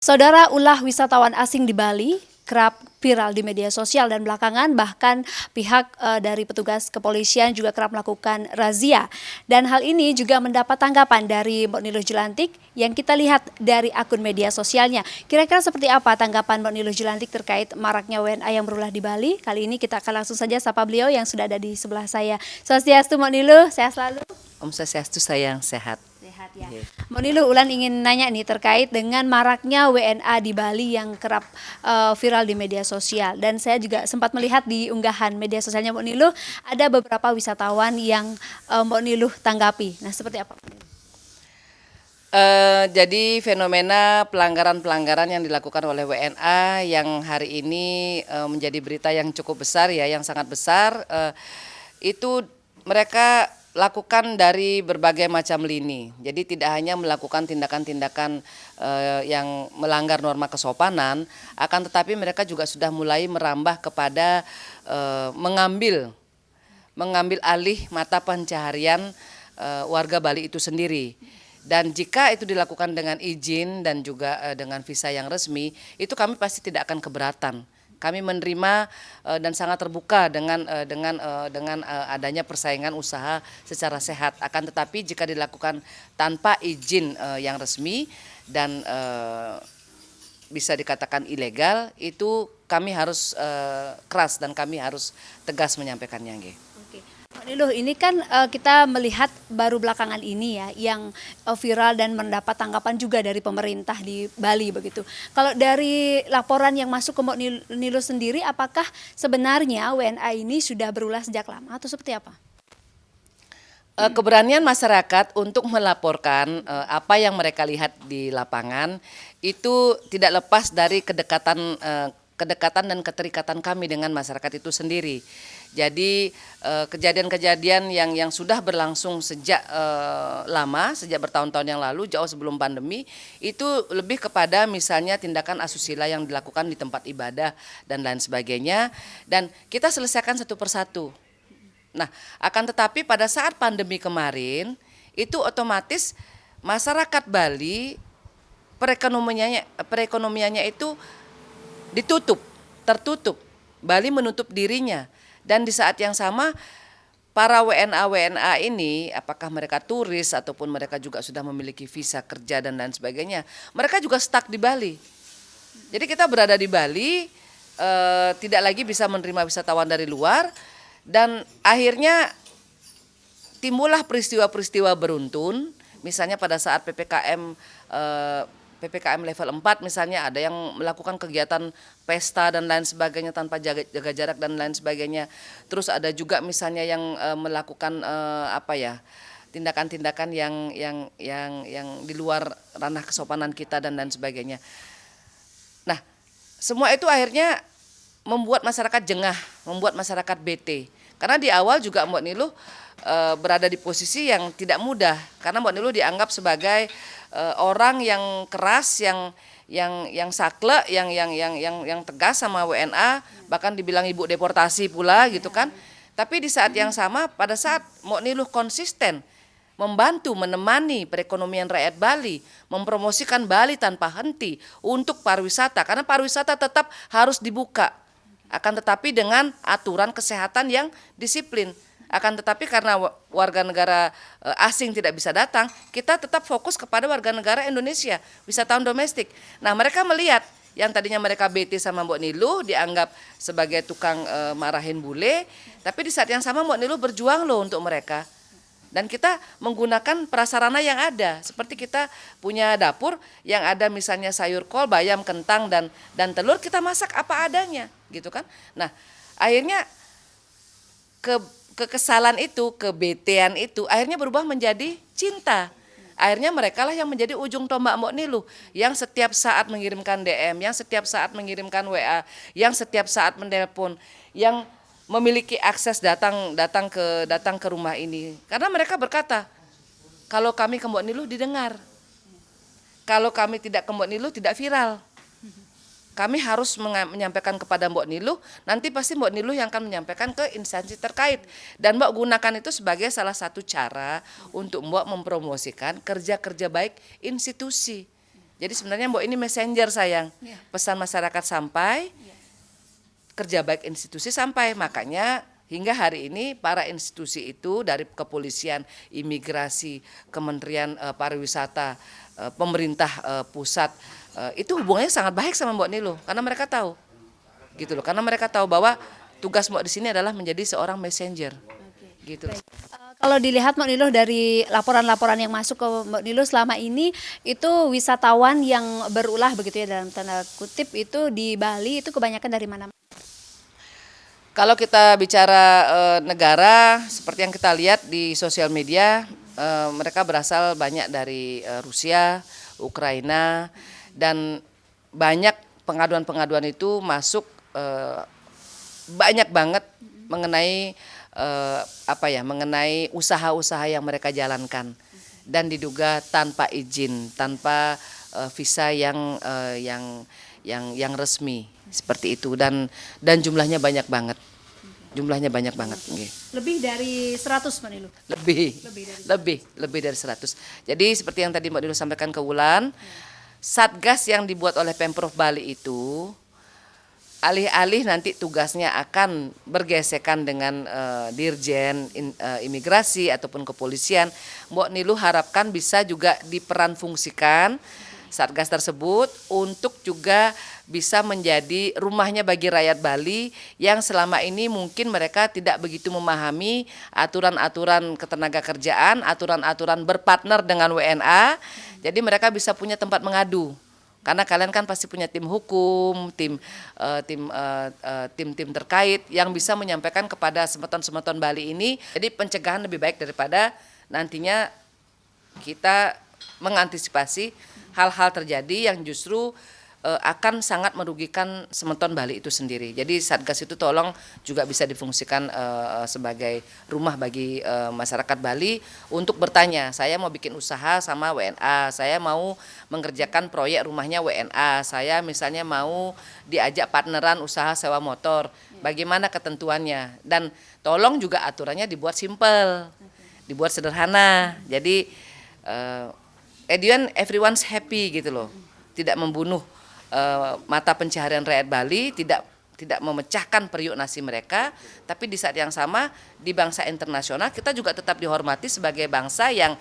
Saudara, ulah wisatawan asing di Bali kerap viral di media sosial dan belakangan bahkan pihak dari petugas kepolisian juga kerap melakukan razia. Dan hal ini juga mendapat tanggapan dari Mbok Niluh Jelantik yang kita lihat dari akun media sosialnya. Kira-kira seperti apa tanggapan Mbok Niluh Jelantik terkait maraknya WNA yang berulah di Bali? Kali ini kita akan langsung saja sapa beliau yang sudah ada di sebelah saya. Swastiastu Mbok Niluh, sehat selalu. Om Swastiastu, sayang sehat. Sehat ya. Mbok Niluh, Ulan ingin nanya nih terkait dengan maraknya WNA di Bali yang kerap viral di media sosial. Dan saya juga sempat melihat di unggahan media sosialnya Mbok Niluh ada beberapa wisatawan yang Mbok Niluh tanggapi. Nah, seperti apa? Jadi fenomena pelanggaran-pelanggaran yang dilakukan oleh WNA yang hari ini menjadi berita yang cukup besar ya, yang sangat besar, itu mereka lakukan dari berbagai macam lini. Jadi tidak hanya melakukan tindakan-tindakan yang melanggar norma kesopanan, akan tetapi mereka juga sudah mulai merambah kepada mengambil alih mata pencaharian warga Bali itu sendiri. Dan jika itu dilakukan dengan izin dan juga dengan visa yang resmi, itu kami pasti tidak akan keberatan. Kami menerima dan sangat terbuka dengan adanya persaingan usaha secara sehat. Akan tetapi jika dilakukan tanpa izin yang resmi dan bisa dikatakan ilegal, itu kami harus keras dan kami harus tegas menyampaikannya, nggih. Mbok Niluh, ini kan kita melihat baru belakangan ini ya yang viral dan mendapat tanggapan juga dari pemerintah di Bali begitu. Kalau dari laporan yang masuk ke Mbok Niluh sendiri, apakah sebenarnya WNA ini sudah berulah sejak lama atau seperti apa? Keberanian masyarakat untuk melaporkan apa yang mereka lihat di lapangan itu tidak lepas dari kedekatan dan keterikatan kami dengan masyarakat itu sendiri. Jadi kejadian-kejadian yang sudah berlangsung sejak lama, sejak bertahun-tahun yang lalu, jauh sebelum pandemi, itu lebih kepada misalnya tindakan asusila yang dilakukan di tempat ibadah dan lain sebagainya. Dan kita selesaikan satu persatu. Nah, akan tetapi pada saat pandemi kemarin, itu otomatis masyarakat Bali perekonomiannya itu tertutup. Bali menutup dirinya. Dan di saat yang sama para WNA ini, apakah mereka turis ataupun mereka juga sudah memiliki visa kerja dan lain sebagainya, mereka juga stuck di Bali. Jadi kita berada di Bali, tidak lagi bisa menerima wisatawan dari luar, dan akhirnya timbullah peristiwa-peristiwa beruntun, misalnya pada saat PPKM level 4 misalnya ada yang melakukan kegiatan pesta dan lain sebagainya tanpa jaga jarak dan lain sebagainya. Terus ada juga misalnya yang melakukan tindakan-tindakan yang di luar ranah kesopanan kita dan lain sebagainya. Nah, semua itu akhirnya membuat masyarakat jengah, membuat masyarakat bete. Karena di awal juga Mbok Niluh berada di posisi yang tidak mudah, karena Mbok Niluh dianggap sebagai orang yang keras, yang saklek, yang tegas sama WNA, bahkan dibilang ibu deportasi pula gitu kan. Tapi di saat yang sama, pada saat Mbok Niluh konsisten membantu menemani perekonomian rakyat Bali, mempromosikan Bali tanpa henti untuk pariwisata, karena pariwisata tetap harus dibuka. Akan tetapi dengan aturan kesehatan yang disiplin. Akan tetapi karena warga negara asing tidak bisa datang, kita tetap fokus kepada warga negara Indonesia, wisatawan domestik. Nah, mereka melihat yang tadinya mereka bete sama Mbok Niluh, dianggap sebagai tukang marahin bule, tapi di saat yang sama Mbok Niluh berjuang loh untuk mereka. Dan kita menggunakan prasarana yang ada, seperti kita punya dapur yang ada misalnya sayur kol, bayam, kentang dan telur, kita masak apa adanya, gitu kan. Nah, akhirnya kekesalan itu, kebetean itu akhirnya berubah menjadi cinta. Akhirnya mereka lah yang menjadi ujung tombak Mbok Niluh, yang setiap saat mengirimkan DM, yang setiap saat mengirimkan WA, yang setiap saat menelpon, yang memiliki akses datang ke rumah ini. Karena mereka berkata, kalau kami ke Mbok Niluh didengar. Kalau kami tidak ke Mbok Niluh tidak viral. Kami harus menyampaikan kepada Mbok Niluh, nanti pasti Mbok Niluh yang akan menyampaikan ke instansi terkait. Dan Mbok gunakan itu sebagai salah satu cara untuk Mbok mempromosikan kerja-kerja baik institusi. Jadi sebenarnya Mbok ini messenger sayang. Pesan masyarakat sampai, kerja baik institusi sampai. Makanya hingga hari ini para institusi itu dari kepolisian, imigrasi, Kementerian Pariwisata, pemerintah pusat, itu hubungannya sangat baik sama Mbok Niluh karena mereka tahu. Gitu loh. Karena mereka tahu bahwa tugas Mbok di sini adalah menjadi seorang messenger. Gitu. Kalau dilihat Mbak Niluh dari laporan-laporan yang masuk ke Mbak Niluh selama ini, itu wisatawan yang berulah begitu ya dalam tanda kutip itu di Bali itu kebanyakan dari mana? Kalau kita bicara negara, seperti yang kita lihat di sosial media, mereka berasal banyak dari Rusia, Ukraina, dan banyak pengaduan-pengaduan itu masuk banyak banget mengenai mengenai usaha-usaha yang mereka jalankan dan diduga tanpa izin, tanpa visa yang resmi seperti itu dan jumlahnya banyak banget. Jumlahnya banyak banget. Lebih dari 100 Mbak Niluh. Lebih dari 100. Jadi seperti yang tadi Mbak Niluh sampaikan ke Wulan, Satgas yang dibuat oleh Pemprov Bali itu alih-alih nanti tugasnya akan bergesekan dengan Dirjen Imigrasi ataupun kepolisian, Mbok Niluh harapkan bisa juga diperan fungsikan Satgas tersebut untuk juga bisa menjadi rumahnya bagi rakyat Bali yang selama ini mungkin mereka tidak begitu memahami aturan-aturan ketenagakerjaan, aturan-aturan berpartner dengan WNA, jadi mereka bisa punya tempat mengadu. Karena kalian kan pasti punya tim hukum, tim terkait yang bisa menyampaikan kepada semeton-semeton Bali ini. Jadi pencegahan lebih baik daripada nantinya kita mengantisipasi hal-hal terjadi yang justru akan sangat merugikan semeton Bali itu sendiri. Jadi Satgas itu tolong juga bisa difungsikan sebagai rumah bagi masyarakat Bali untuk bertanya, saya mau bikin usaha sama WNA, saya mau mengerjakan proyek rumahnya WNA, saya misalnya mau diajak partneran usaha sewa motor, bagaimana ketentuannya, dan tolong juga aturannya dibuat simpel, dibuat sederhana. Jadi everyone's happy gitu loh, tidak membunuh mata pencaharian rakyat Bali, tidak memecahkan periuk nasi mereka, tapi di saat yang sama di bangsa internasional kita juga tetap dihormati sebagai bangsa yang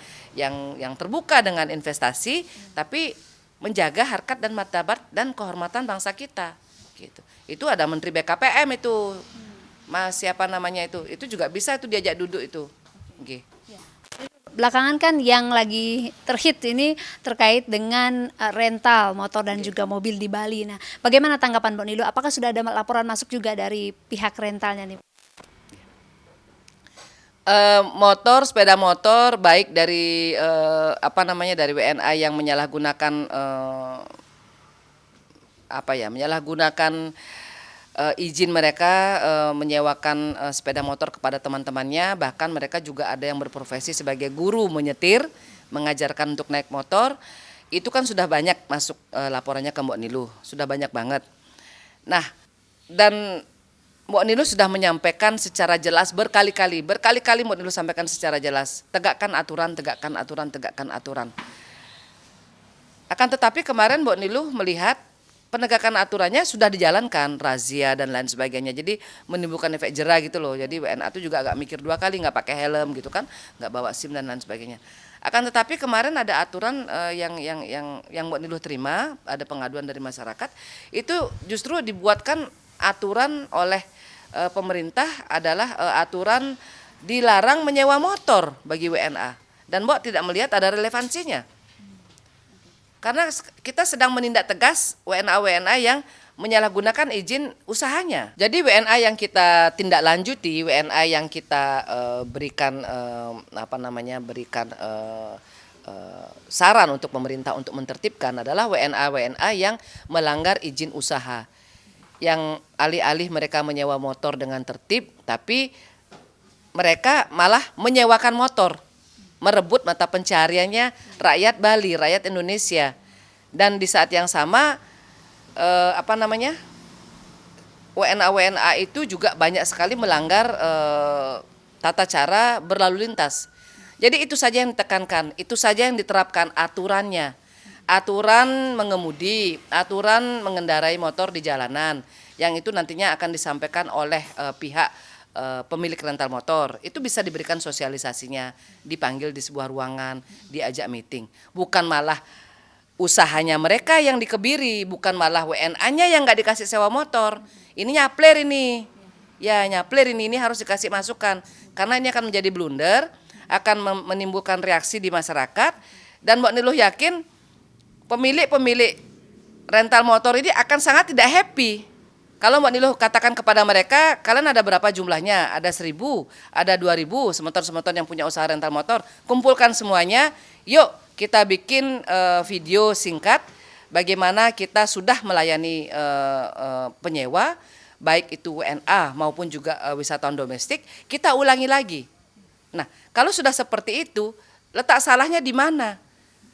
terbuka dengan investasi, tapi menjaga harkat dan martabat dan kehormatan bangsa kita. Gitu. Itu ada Menteri BKPM itu, Mas siapa namanya itu juga bisa itu diajak duduk itu. Okay. Belakangan kan yang lagi terhit ini terkait dengan rental motor dan juga mobil di Bali. Nah, bagaimana tanggapan Mbak Niluh? Apakah sudah ada laporan masuk juga dari pihak rentalnya nih? Sepeda motor baik dari dari WNA yang menyalahgunakan izin mereka menyewakan sepeda motor kepada teman-temannya, bahkan mereka juga ada yang berprofesi sebagai guru menyetir, mengajarkan untuk naik motor. Itu kan sudah banyak masuk laporannya ke Mbok Niluh, sudah banyak banget. Nah, dan Mbok Niluh sudah menyampaikan secara jelas berkali-kali Mbok Niluh sampaikan secara jelas, tegakkan aturan, tegakkan aturan, tegakkan aturan. Akan tetapi kemarin Mbok Niluh melihat penegakan aturannya sudah dijalankan, razia dan lain sebagainya. Jadi menimbulkan efek jera gitu loh. Jadi WNA itu juga agak mikir dua kali, nggak pakai helm gitu kan, nggak bawa SIM dan lain sebagainya. Akan tetapi kemarin ada aturan yang Mbok Niluh terima, ada pengaduan dari masyarakat, itu justru dibuatkan aturan oleh pemerintah adalah aturan dilarang menyewa motor bagi WNA. Dan Mbok tidak melihat ada relevansinya. Karena kita sedang menindak tegas WNA-WNA yang menyalahgunakan izin usahanya. Jadi WNA yang kita tindak lanjuti, WNA yang kita berikan saran untuk pemerintah untuk menertibkan adalah WNA-WNA yang melanggar izin usaha. Yang alih-alih mereka menyewa motor dengan tertib, tapi mereka malah menyewakan motor, merebut mata pencahariannya rakyat Bali, rakyat Indonesia. Dan di saat yang sama WNA itu juga banyak sekali melanggar tata cara berlalu lintas. Jadi itu saja yang ditekankan, itu saja yang diterapkan aturannya. aturan mengemudi, aturan mengendarai motor di jalanan, yang itu nantinya akan disampaikan oleh pihak pemilik rental motor. Itu bisa diberikan sosialisasinya, dipanggil di sebuah ruangan, diajak meeting. Bukan malah usahanya mereka yang dikebiri, bukan malah WNA-nya yang nggak dikasih sewa motor. Ini nyapler ini. Ya nyapler ini harus dikasih masukan. Karena ini akan menjadi blunder, akan menimbulkan reaksi di masyarakat. Dan Mbak Niluh yakin pemilik rental motor ini akan sangat tidak happy. Kalau Mbak Niluh katakan kepada mereka, kalian ada berapa jumlahnya? Ada 1.000, ada 2.000 semeton-semeton yang punya usaha rental motor. Kumpulkan semuanya, yuk kita bikin video singkat bagaimana kita sudah melayani penyewa, baik itu WNA maupun juga wisatawan domestik, kita ulangi lagi. Nah, kalau sudah seperti itu, letak salahnya di mana?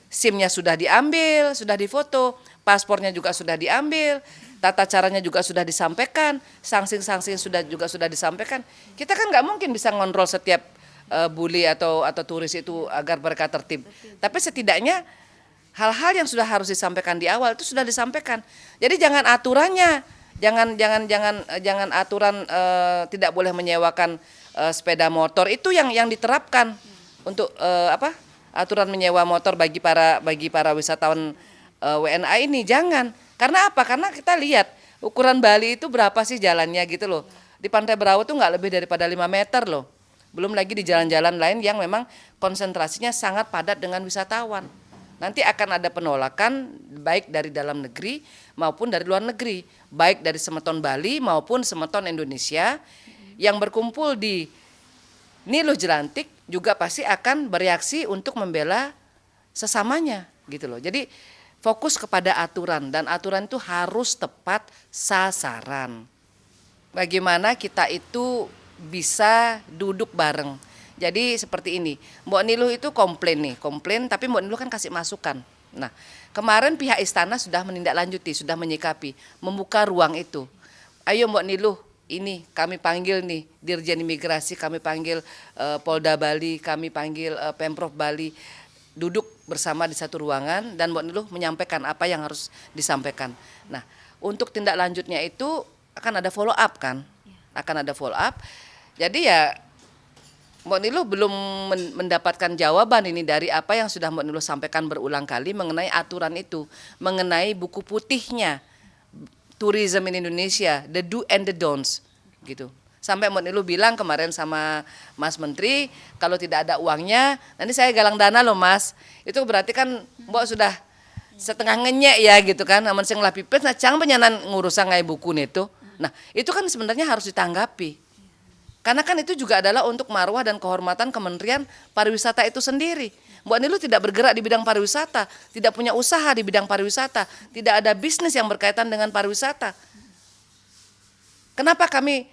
SIM-nya sudah diambil, sudah difoto, paspornya juga sudah diambil, tata caranya juga sudah disampaikan, sanksi-sanksi juga sudah disampaikan. Kita kan nggak mungkin bisa ngontrol setiap bully atau turis itu agar mereka tertib. Tapi setidaknya hal-hal yang sudah harus disampaikan di awal itu sudah disampaikan. Jadi jangan aturannya, jangan aturan tidak boleh menyewakan sepeda motor itu yang diterapkan untuk aturan menyewa motor bagi para wisatawan WNA ini. Jangan. Karena apa? Karena kita lihat ukuran Bali itu berapa sih jalannya gitu loh. Di Pantai Berau tuh nggak lebih daripada 5 meter loh. Belum lagi di jalan-jalan lain yang memang konsentrasinya sangat padat dengan wisatawan. Nanti akan ada penolakan baik dari dalam negeri maupun dari luar negeri. Baik dari semeton Bali maupun semeton Indonesia yang berkumpul di Niluh Jelantik juga pasti akan bereaksi untuk membela sesamanya gitu loh. Jadi fokus kepada aturan, dan aturan itu harus tepat sasaran. Bagaimana kita itu bisa duduk bareng. Jadi seperti ini, Mbak Niluh itu komplain tapi Mbak Niluh kan kasih masukan. Nah, kemarin pihak istana sudah menindaklanjuti, sudah menyikapi, membuka ruang itu. Ayo Mbak Niluh, ini kami panggil nih Dirjen Imigrasi, kami panggil Polda Bali, kami panggil Pemprov Bali, duduk bersama di satu ruangan dan Mbak Niluh menyampaikan apa yang harus disampaikan. Nah, untuk tindak lanjutnya itu akan ada follow up kan? Akan ada follow up. Jadi ya Mbak Niluh belum mendapatkan jawaban ini dari apa yang sudah Mbak Niluh sampaikan berulang kali mengenai aturan itu, mengenai buku putihnya Tourism in Indonesia, the do and the don'ts gitu. Sampai Mbak Niluh bilang kemarin sama Mas Menteri, kalau tidak ada uangnya, nanti saya galang dana loh Mas. Itu berarti kan Mbak sudah setengah ngenyek ya gitu kan. Namun sing lah pipes, nah cang penyanan ngurusan ngai buku itu. Nah itu kan sebenarnya harus ditanggapi. Karena kan itu juga adalah untuk marwah dan kehormatan Kementerian Pariwisata itu sendiri. Mbak Niluh tidak bergerak di bidang pariwisata, tidak punya usaha di bidang pariwisata, tidak ada bisnis yang berkaitan dengan pariwisata. Kenapa kami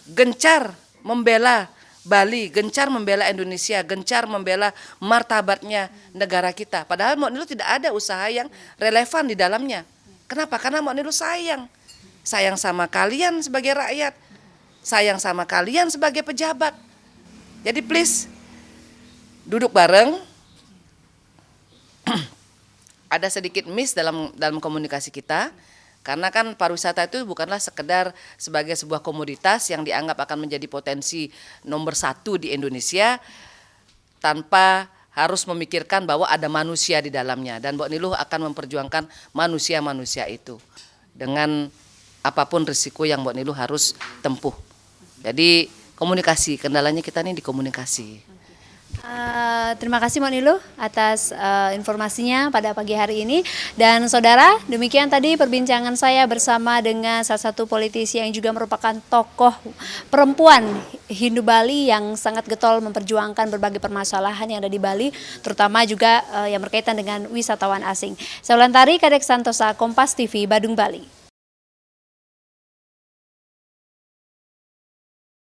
gencar membela Bali, gencar membela Indonesia, gencar membela martabatnya negara kita. Padahal Mbak Niluh tidak ada usaha yang relevan di dalamnya. Kenapa? Karena Mbak Niluh sayang. Sayang sama kalian sebagai rakyat, sayang sama kalian sebagai pejabat. Jadi please, duduk bareng. Ada sedikit miss dalam komunikasi kita. Karena kan pariwisata itu bukanlah sekedar sebagai sebuah komoditas yang dianggap akan menjadi potensi nomor 1 di Indonesia tanpa harus memikirkan bahwa ada manusia di dalamnya. Dan Mbak Niluh akan memperjuangkan manusia-manusia itu dengan apapun risiko yang Mbak Niluh harus tempuh. Jadi komunikasi, kendalanya kita nih di komunikasi. Terima kasih Mbak Niluh atas informasinya pada pagi hari ini. Dan saudara, demikian tadi perbincangan saya bersama dengan salah satu politisi yang juga merupakan tokoh perempuan Hindu Bali yang sangat getol memperjuangkan berbagai permasalahan yang ada di Bali, terutama juga yang berkaitan dengan wisatawan asing. Saya Wulandari, Kadek Santosa, Kompas TV, Badung, Bali.